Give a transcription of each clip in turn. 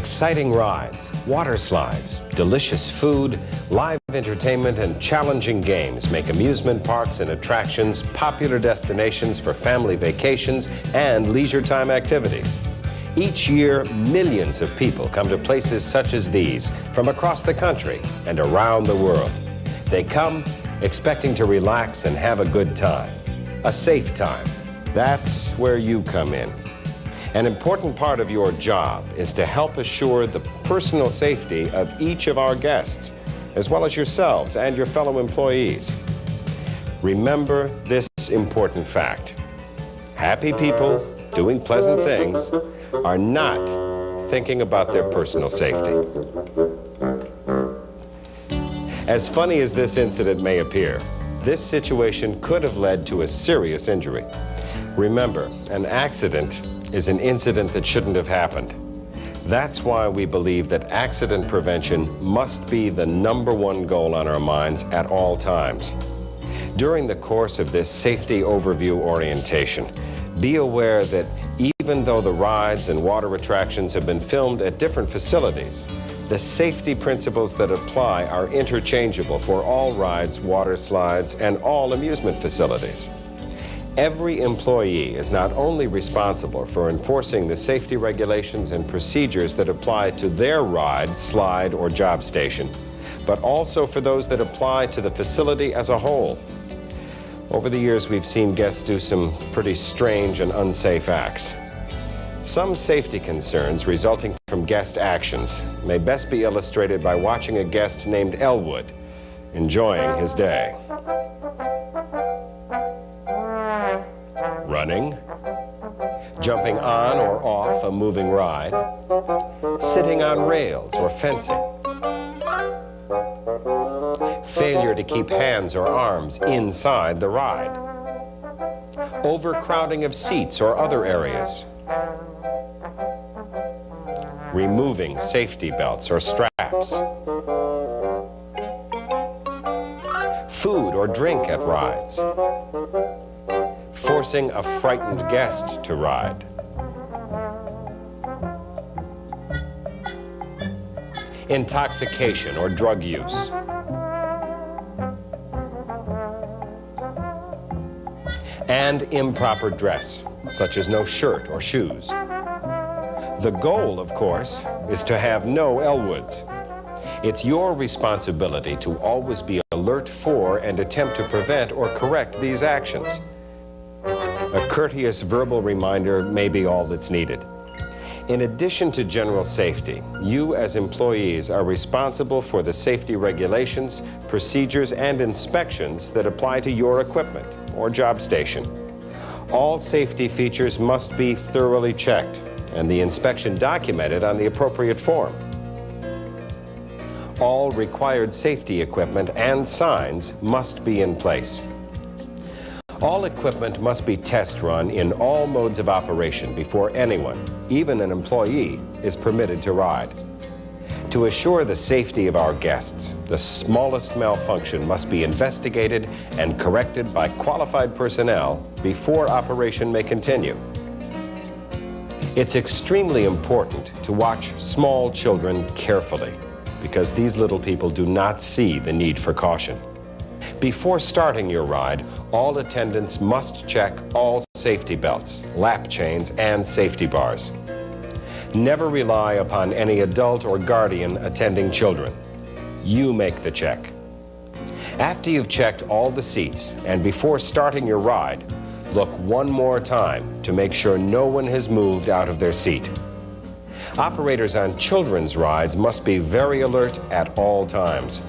Exciting rides, water slides, delicious food, live entertainment, and challenging games make amusement parks and attractions popular destinations for family vacations and leisure time activities. Each year, millions of people come to places such as these from across the country and around the world. They come expecting to relax and have a good time, a safe time. That's where you come in. An important part of your job is to help assure the personal safety of each of our guests, as well as yourselves and your fellow employees. Remember this important fact. Happy people doing pleasant things are not thinking about their personal safety. As funny as this incident may appear, this situation could have led to a serious injury. Remember, an accident is an incident that shouldn't have happened. That's why we believe that accident prevention must be the #1 goal on our minds at all times. During the course of this safety overview orientation, be aware that even though the rides and water attractions have been filmed at different facilities, the safety principles that apply are interchangeable for all rides, water slides, and all amusement facilities. Every employee is not only responsible for enforcing the safety regulations and procedures that apply to their ride, slide, or job station, but also for those that apply to the facility as a whole. Over the years, we've seen guests do some pretty strange and unsafe acts. Some safety concerns resulting from guest actions may best be illustrated by watching a guest named Elwood enjoying his day. Running, jumping on or off a moving ride, sitting on rails or fencing, failure to keep hands or arms inside the ride, overcrowding of seats or other areas, removing safety belts or straps, food or drink at rides, forcing a frightened guest to ride, intoxication or drug use, and improper dress, such as no shirt or shoes. The goal, of course, is to have no Elwoods. It's your responsibility to always be alert for and attempt to prevent or correct these actions. A courteous verbal reminder may be all that's needed. In addition to general safety, you as employees are responsible for the safety regulations, procedures, and inspections that apply to your equipment or job station. All safety features must be thoroughly checked and the inspection documented on the appropriate form. All required safety equipment and signs must be in place. All equipment must be test run in all modes of operation before anyone, even an employee, is permitted to ride. To assure the safety of our guests, the smallest malfunction must be investigated and corrected by qualified personnel before operation may continue. It's extremely important to watch small children carefully because these little people do not see the need for caution. Before starting your ride, all attendants must check all safety belts, lap chains, and safety bars. Never rely upon any adult or guardian attending children. You make the check. After you've checked all the seats and before starting your ride, look one more time to make sure no one has moved out of their seat. Operators on children's rides must be very alert at all times.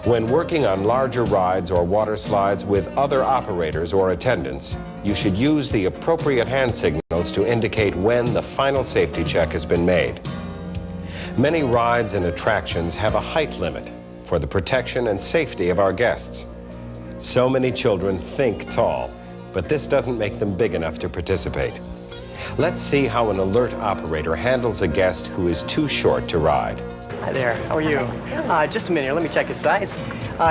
When working on larger rides or water slides with other operators or attendants, you should use the appropriate hand signals to indicate when the final safety check has been made. Many rides and attractions have a height limit for the protection and safety of our guests. So many children think tall, but this doesn't make them big enough to participate. Let's see how an alert operator handles a guest who is too short to ride. Hi there, how are you? Just a minute here, let me check his size.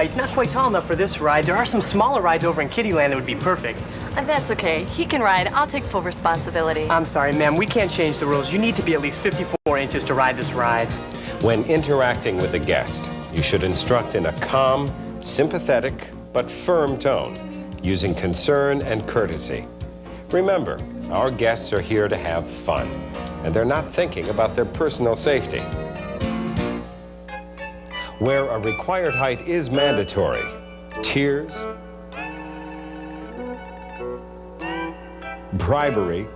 He's not quite tall enough for this ride. There are some smaller rides over in Kittyland that would be perfect. That's okay. He can ride. I'll take full responsibility. I'm sorry, ma'am. We can't change the rules. You need to be at least 54 inches to ride this ride. When interacting with a guest, you should instruct in a calm, sympathetic, but firm tone, using concern and courtesy. Remember, our guests are here to have fun, and they're not thinking about their personal safety. Where a required height is mandatory, tears, bribery,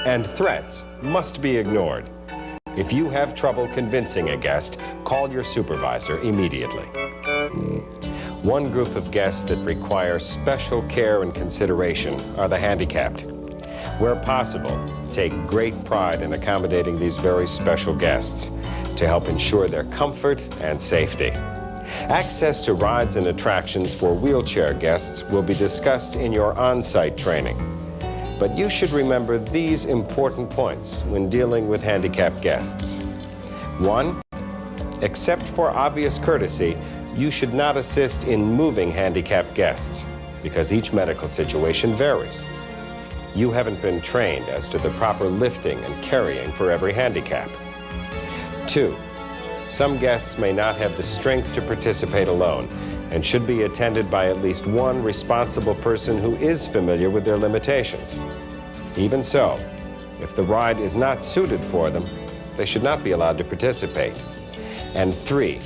and threats must be ignored. If you have trouble convincing a guest, call your supervisor immediately. One group of guests that require special care and consideration are the handicapped. Where possible, take great pride in accommodating these very special guests to help ensure their comfort and safety. Access to rides and attractions for wheelchair guests will be discussed in your on-site training. But you should remember these important points when dealing with handicapped guests. 1, except for obvious courtesy, you should not assist in moving handicapped guests because each medical situation varies. You haven't been trained as to the proper lifting and carrying for every handicap. 2, some guests may not have the strength to participate alone and should be attended by at least one responsible person who is familiar with their limitations. Even so, if the ride is not suited for them, they should not be allowed to participate. And 3,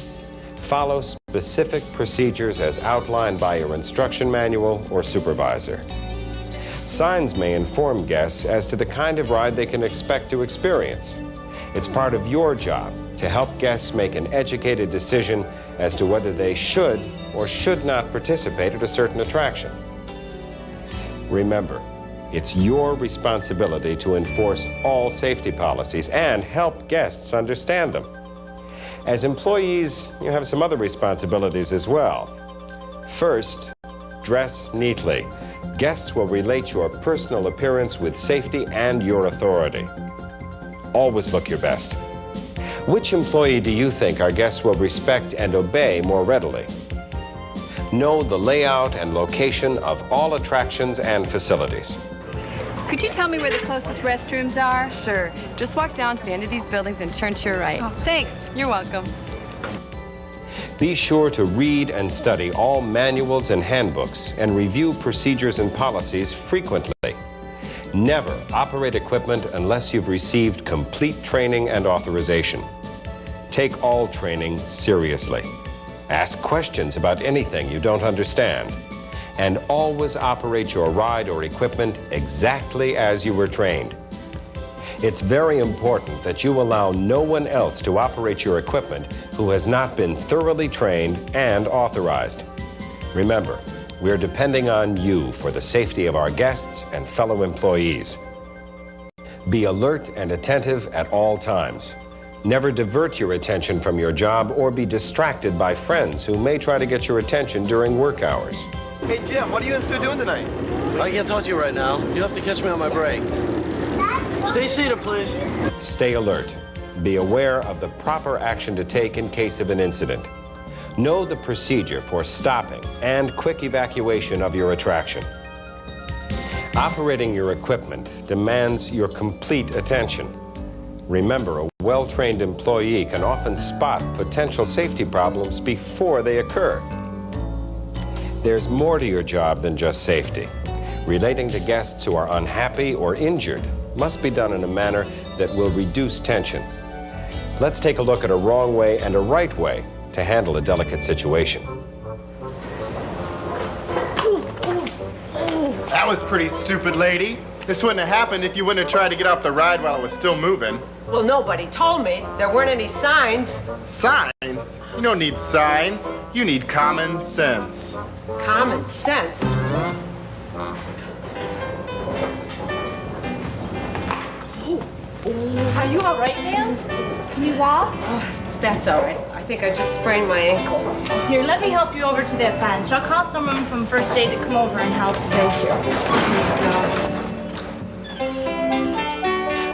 follow specific procedures as outlined by your instruction manual or supervisor. Signs may inform guests as to the kind of ride they can expect to experience. It's part of your job to help guests make an educated decision as to whether they should or should not participate at a certain attraction. Remember, it's your responsibility to enforce all safety policies and help guests understand them. As employees, you have some other responsibilities as well. First, dress neatly. Guests will relate your personal appearance with safety and your authority. Always look your best. Which employee do you think our guests will respect and obey more readily? Know the layout and location of all attractions and facilities. Could you tell me where the closest restrooms are? Sure. Just walk down to the end of these buildings and turn to your right. Oh, thanks. You're welcome. Be sure to read and study all manuals and handbooks and review procedures and policies frequently. Never operate equipment unless you've received complete training and authorization. Take all training seriously. Ask questions about anything you don't understand. And always operate your ride or equipment exactly as you were trained. It's very important that you allow no one else to operate your equipment who has not been thoroughly trained and authorized. Remember, we're depending on you for the safety of our guests and fellow employees. Be alert and attentive at all times. Never divert your attention from your job or be distracted by friends who may try to get your attention during work hours. Hey, Jim, what are you and Sue doing tonight? I can't talk to you right now. You'll have to catch me on my break. Stay seated, please. Stay alert. Be aware of the proper action to take in case of an incident. Know the procedure for stopping and quick evacuation of your attraction. Operating your equipment demands your complete attention. Remember, a well-trained employee can often spot potential safety problems before they occur. There's more to your job than just safety. Relating to guests who are unhappy or injured must be done in a manner that will reduce tension. Let's take a look at a wrong way and a right way to handle a delicate situation. That was pretty stupid, lady. This wouldn't have happened if you wouldn't have tried to get off the ride while it was still moving. Well, nobody told me. There weren't any signs. Signs? You don't need signs. You need common sense. Common sense. Are you all right, ma'am? Can you walk? That's all right. I think I just sprained my ankle. Here, let me help you over to that bench. I'll call someone from first aid to come over and help. Thank you.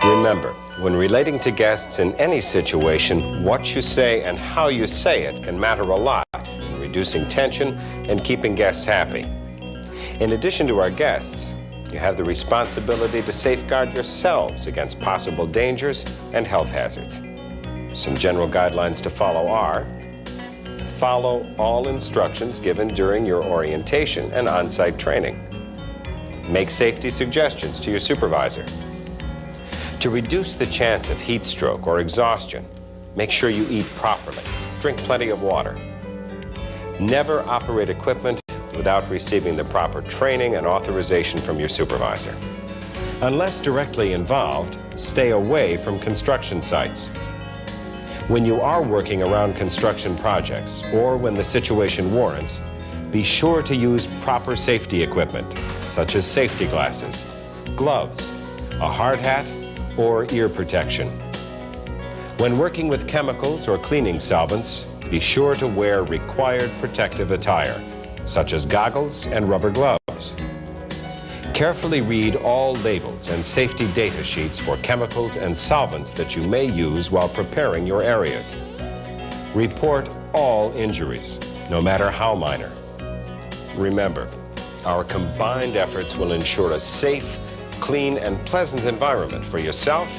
Remember, when relating to guests in any situation, what you say and how you say it can matter a lot in reducing tension and keeping guests happy. In addition to our guests, you have the responsibility to safeguard yourselves against possible dangers and health hazards. Some general guidelines to follow are: follow all instructions given during your orientation and on-site training. Make safety suggestions to your supervisor. To reduce the chance of heat stroke or exhaustion, make sure you eat properly. Drink plenty of water. Never operate equipment without receiving the proper training and authorization from your supervisor. Unless directly involved, stay away from construction sites. When you are working around construction projects or when the situation warrants, be sure to use proper safety equipment, such as safety glasses, gloves, a hard hat, or ear protection. When working with chemicals or cleaning solvents, be sure to wear required protective attire, such as goggles and rubber gloves. Carefully read all labels and safety data sheets for chemicals and solvents that you may use while preparing your areas. Report all injuries, no matter how minor. Remember, our combined efforts will ensure a safe, clean, and pleasant environment for yourself,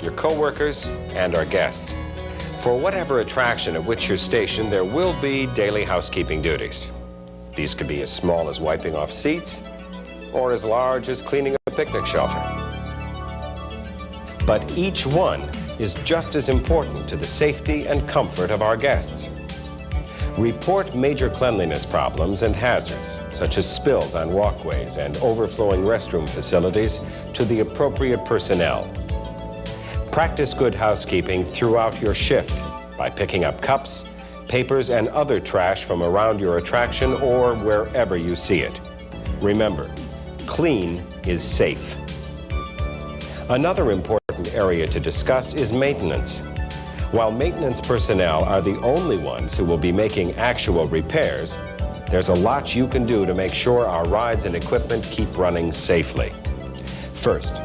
your coworkers, and our guests. For whatever attraction at which you're stationed, there will be daily housekeeping duties. These could be as small as wiping off seats or as large as cleaning a picnic shelter. But each one is just as important to the safety and comfort of our guests. Report major cleanliness problems and hazards, such as spills on walkways and overflowing restroom facilities, to the appropriate personnel. Practice good housekeeping throughout your shift by picking up cups, papers, and other trash from around your attraction or wherever you see it. Remember, clean is safe. Another important area to discuss is maintenance. While maintenance personnel are the only ones who will be making actual repairs, there's a lot you can do to make sure our rides and equipment keep running safely. First,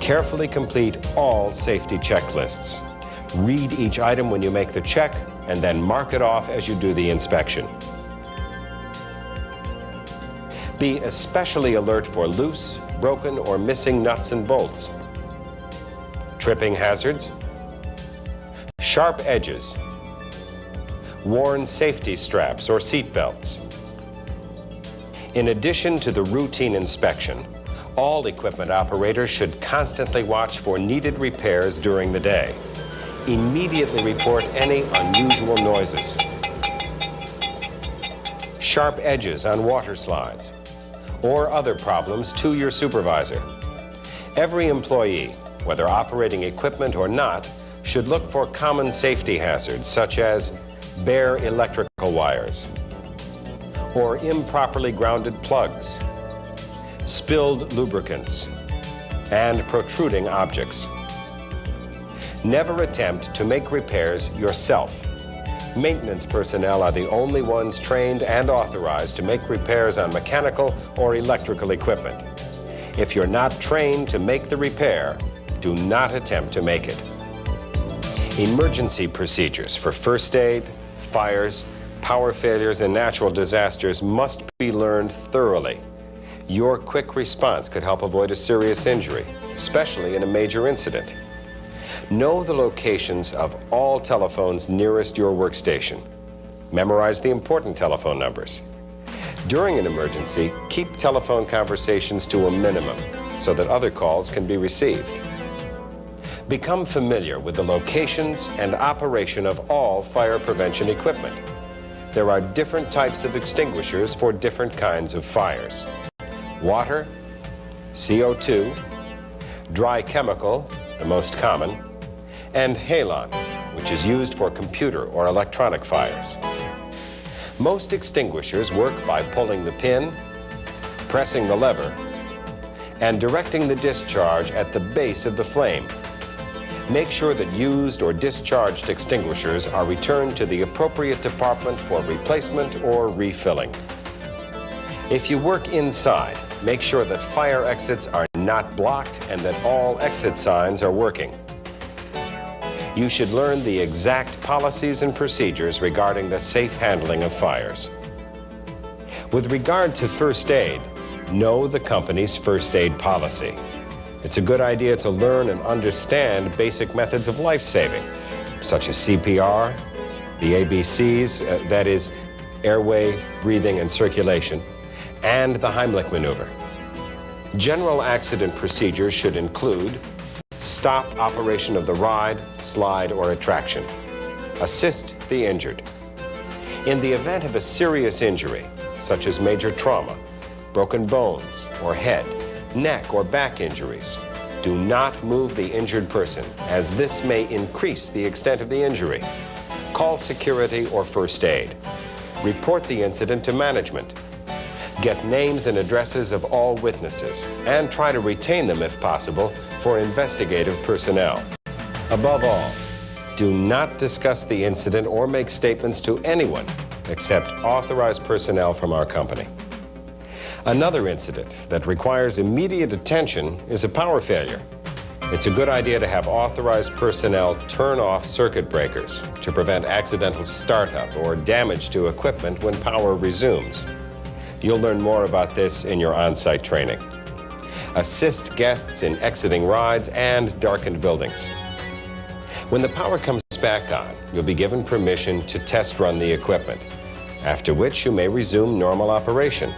carefully complete all safety checklists. Read each item when you make the check, and then mark it off as you do the inspection. Be especially alert for loose, broken, or missing nuts and bolts, tripping hazards, sharp edges, worn safety straps or seat belts. In addition to the routine inspection, all equipment operators should constantly watch for needed repairs during the day. Immediately report any unusual noises, sharp edges on water slides, or other problems to your supervisor. Every employee, whether operating equipment or not, should look for common safety hazards such as bare electrical wires, or improperly grounded plugs, spilled lubricants, and protruding objects. Never attempt to make repairs yourself. Maintenance personnel are the only ones trained and authorized to make repairs on mechanical or electrical equipment. If you're not trained to make the repair, do not attempt to make it. Emergency procedures for first aid, fires, power failures, and natural disasters must be learned thoroughly. Your quick response could help avoid a serious injury, especially in a major incident. Know the locations of all telephones nearest your workstation. Memorize the important telephone numbers. During an emergency, keep telephone conversations to a minimum so that other calls can be received. Become familiar with the locations and operation of all fire prevention equipment. There are different types of extinguishers for different kinds of fires. Water, CO2, dry chemical, the most common, and halon, which is used for computer or electronic fires. Most extinguishers work by pulling the pin, pressing the lever, and directing the discharge at the base of the flame. Make sure that used or discharged extinguishers are returned to the appropriate department for replacement or refilling. If you work inside, make sure that fire exits are not blocked and that all exit signs are working. You should learn the exact policies and procedures regarding the safe handling of fires. With regard to first aid, know the company's first aid policy. It's a good idea to learn and understand basic methods of life-saving, such as CPR, the ABCs, that is, airway, breathing, and circulation, and the Heimlich maneuver. General accident procedures should include stop operation of the ride, slide, or attraction. Assist the injured. In the event of a serious injury, such as major trauma, broken bones, or head, neck, or back injuries, do not move the injured person, as this may increase the extent of the injury. Call security or first aid. Report the incident to management. Get names and addresses of all witnesses, and try to retain them if possible for investigative personnel. Above all, do not discuss the incident or make statements to anyone except authorized personnel from our company. Another incident that requires immediate attention is a power failure. It's a good idea to have authorized personnel turn off circuit breakers to prevent accidental startup or damage to equipment when power resumes. You'll learn more about this in your on-site training. Assist guests in exiting rides and darkened buildings. When the power comes back on, you'll be given permission to test run the equipment, after which you may resume normal operation.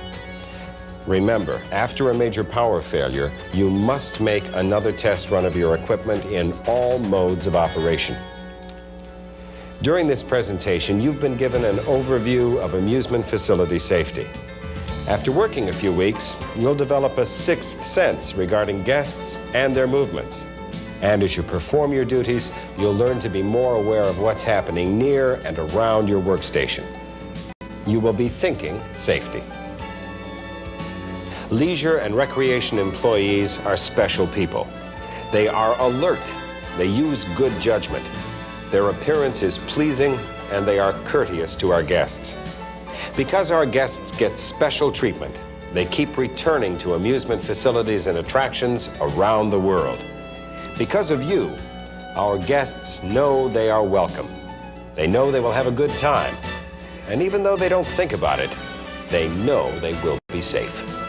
Remember, after a major power failure, you must make another test run of your equipment in all modes of operation. During this presentation, you've been given an overview of amusement facility safety. After working a few weeks, you'll develop a sixth sense regarding guests and their movements. And as you perform your duties, you'll learn to be more aware of what's happening near and around your workstation. You will be thinking safety. Leisure and recreation employees are special people. They are alert. They use good judgment. Their appearance is pleasing, and they are courteous to our guests. Because our guests get special treatment, they keep returning to amusement facilities and attractions around the world. Because of you, our guests know they are welcome. They know they will have a good time. And even though they don't think about it, they know they will be safe.